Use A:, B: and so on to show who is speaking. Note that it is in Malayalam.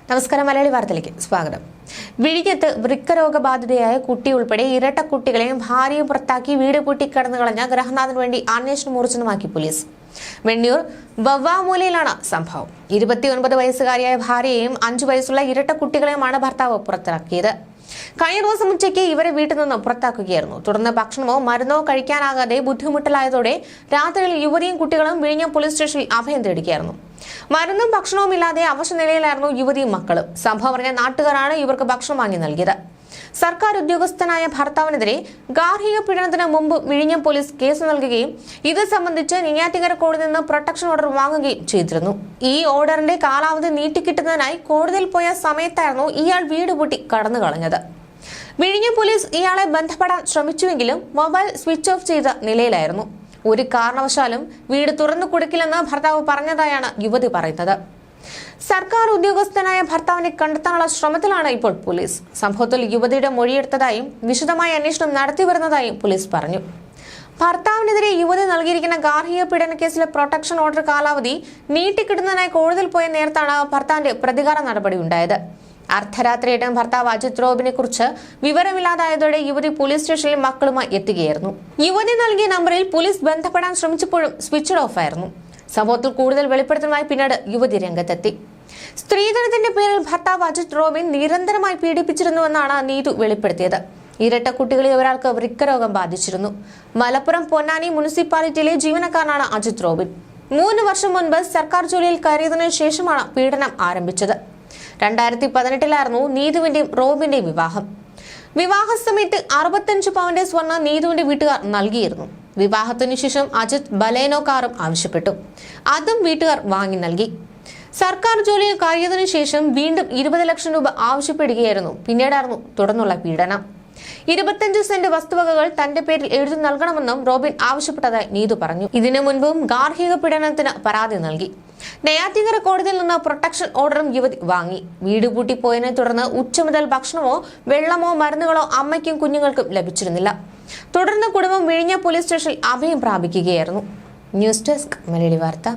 A: നമസ്കാരം. മലയാളി വാർത്തയിലേക്ക് സ്വാഗതം. വിഴിഞ്ഞത്ത് വൃക്കരോഗബാധിതയായ കുട്ടി ഉൾപ്പെടെ ഇരട്ട കുട്ടികളെയും ഭാര്യയും പുറത്താക്കി വീട് പൂട്ടി കടന്നു കളഞ്ഞ ഗ്രഹനാഥന് വേണ്ടി അന്വേഷണം ഊർജിതമാക്കി പോലീസ്. വെണ്ണിയൂർ വവ്വാമൂലയിലാണ് സംഭവം. 29 വയസ്സുകാരിയായ ഭാര്യയെയും 5 വയസ്സുള്ള ഇരട്ട കുട്ടികളെയുമാണ് ഭർത്താവ് പുറത്തിറക്കിയത്. കഴിഞ്ഞ ദിവസം ഉച്ചയ്ക്ക് ഇവരെ വീട്ടിൽ നിന്ന് പുറത്താക്കുകയായിരുന്നു. തുടർന്ന് ഭക്ഷണമോ മരുന്നോ കഴിക്കാനാകാതെ ബുദ്ധിമുട്ടിലായതോടെ രാത്രിയിൽ യുവതിയും കുട്ടികളും വിഴിഞ്ഞം പോലീസ് സ്റ്റേഷനിൽ അഭയം തേടുകയായിരുന്നു. മരുന്നും ഭക്ഷണവും ഇല്ലാതെ അവശ നിലയിലായിരുന്നു യുവതിയും മക്കളും. സംഭവം അറിഞ്ഞ നാട്ടുകാരാണ് ഇവർക്ക് ഭക്ഷണം വാങ്ങി നൽകിയത്. സർക്കാർ ഉദ്യോഗസ്ഥനായ ഭർത്താവിനെതിരെ ഗാർഹിക പീഡനത്തിന് മുമ്പ് വിഴിഞ്ഞം പോലീസ് കേസ് നൽകുകയും ഇത് സംബന്ധിച്ച് നെയ്യാറ്റിൻകര കോടതിയിൽ നിന്ന് പ്രൊട്ടക്ഷൻ ഓർഡർ വാങ്ങുകയും ചെയ്തിരുന്നു. ഈ ഓർഡറിന്റെ കാലാവധി നീട്ടിക്കിട്ടുന്നതിനായി കോടതിയിൽ പോയ സമയത്തായിരുന്നു ഇയാൾ വീട് പൂട്ടി കടന്നു കളഞ്ഞത്. വിഴിഞ്ഞം പോലീസ് ഇയാളെ ബന്ധപ്പെടാൻ ശ്രമിച്ചുവെങ്കിലും മൊബൈൽ സ്വിച്ച് ഓഫ് ചെയ്ത നിലയിലായിരുന്നു. ഒരു കാരണവശാലും വീട് തുറന്നു കൊടുക്കില്ലെന്ന് ഭർത്താവ് പറഞ്ഞതായാണ് യുവതി പറയുന്നത്. സർക്കാർ ഉദ്യോഗസ്ഥനായ ഭർത്താവിനെ കണ്ടെത്താനുള്ള ശ്രമത്തിലാണ് ഇപ്പോൾ പോലീസ്. സംഭവത്തിൽ യുവതിയുടെ മൊഴിയെടുത്തതായും വിശദമായ അന്വേഷണം നടത്തിവരുന്നതായും പോലീസ് പറഞ്ഞു. ഭർത്താവിനെതിരെ യുവതി നൽകിയിരിക്കുന്ന ഗാർഹിക പീഡന കേസിലെ പ്രൊട്ടക്ഷൻ ഓർഡർ കാലാവധി നീട്ടിക്കിട്ടുന്നതിനായി കോടതിയിൽ പോയ നേരത്താണ് ഭർത്താവിന്റെ പ്രതികാര നടപടി ഉണ്ടായത്. അർദ്ധരാത്രിയുടെ ഭർത്താവ് അജിത് റോബിനെ കുറിച്ച് വിവരമില്ലാതായതോടെ യുവതി പോലീസ് സ്റ്റേഷനിൽ മക്കളുമായി എത്തുകയായിരുന്നു. യുവതി നൽകിയ നമ്പറിൽ പോലീസ് ബന്ധപ്പെടാൻ ശ്രമിച്ചപ്പോഴും സ്വിച്ച് ഓഫ് ആയിരുന്നു. സംഭവത്തിൽ കൂടുതൽ വെളിപ്പെടുത്തലുമായി പിന്നീട് യുവതി രംഗത്തെത്തി. സ്ത്രീധനത്തിന്റെ പേരിൽ ഭർത്താവ് അജിത് റോബിൻ നിരന്തരമായി പീഡിപ്പിച്ചിരുന്നുവെന്നാണ് നീതു വെളിപ്പെടുത്തിയത്. ഇരട്ട കുട്ടികളിൽ ഒരാൾക്ക് വൃക്കരോഗം ബാധിച്ചിരുന്നു. മലപ്പുറം പൊന്നാനി മുനിസിപ്പാലിറ്റിയിലെ ജീവനക്കാരനാണ് അജിത് റോബിൻ. 3 വർഷം മുൻപ് സർക്കാർ ജോലിയിൽ കയറിയതിനു ശേഷമാണ് പീഡനം ആരംഭിച്ചത്. 2018-ലായിരുന്നു നീതുവിന്റെയും റോബിന്റെയും വിവാഹം. വിവാഹ സമയത്ത് 65 പവന്റെ സ്വർണ്ണ നീതുവിന്റെ വീട്ടുകാർ നൽകിയിരുന്നു. വിവാഹത്തിനു ശേഷം അജിത് ബലേനോ കാറും ആവശ്യപ്പെട്ടു. അതും വീട്ടുകാർ വാങ്ങി നൽകി. സർക്കാർ ജോലിയിൽ കയറിയതിനു ശേഷം വീണ്ടും 20 ലക്ഷം രൂപ ആവശ്യപ്പെടുകയായിരുന്നു. പിന്നീടായിരുന്നു തുടർന്നുള്ള പീഡനം. 25 സെന്റ് വസ്തുവകകൾ തന്റെ പേരിൽ എഴുതി നൽകണമെന്നും റോബിൻ ആവശ്യപ്പെട്ടതായി നീതു പറഞ്ഞു. ഇതിനു മുൻപും ഗാർഹിക പീഡനത്തിന് പരാതി നൽകി. നെയ്യാറ്റിൻകര കോടതിയിൽ നിന്ന് പ്രൊട്ടക്ഷൻ ഓർഡറും യുവതി വാങ്ങി. വീട് പൂട്ടിപ്പോയതിനെ തുടർന്ന് ഉച്ച മുതൽ ഭക്ഷണമോ വെള്ളമോ മരുന്നുകളോ അമ്മയ്ക്കും കുഞ്ഞുങ്ങൾക്കും ലഭിച്ചിരുന്നില്ല. തുടർന്ന് കുടുംബം വിഴിഞ്ഞ പോലീസ് സ്റ്റേഷനിൽ അഭയം പ്രാപിക്കുകയായിരുന്നു. ന്യൂസ് ഡെസ്ക് മലയാളി വാർത്ത.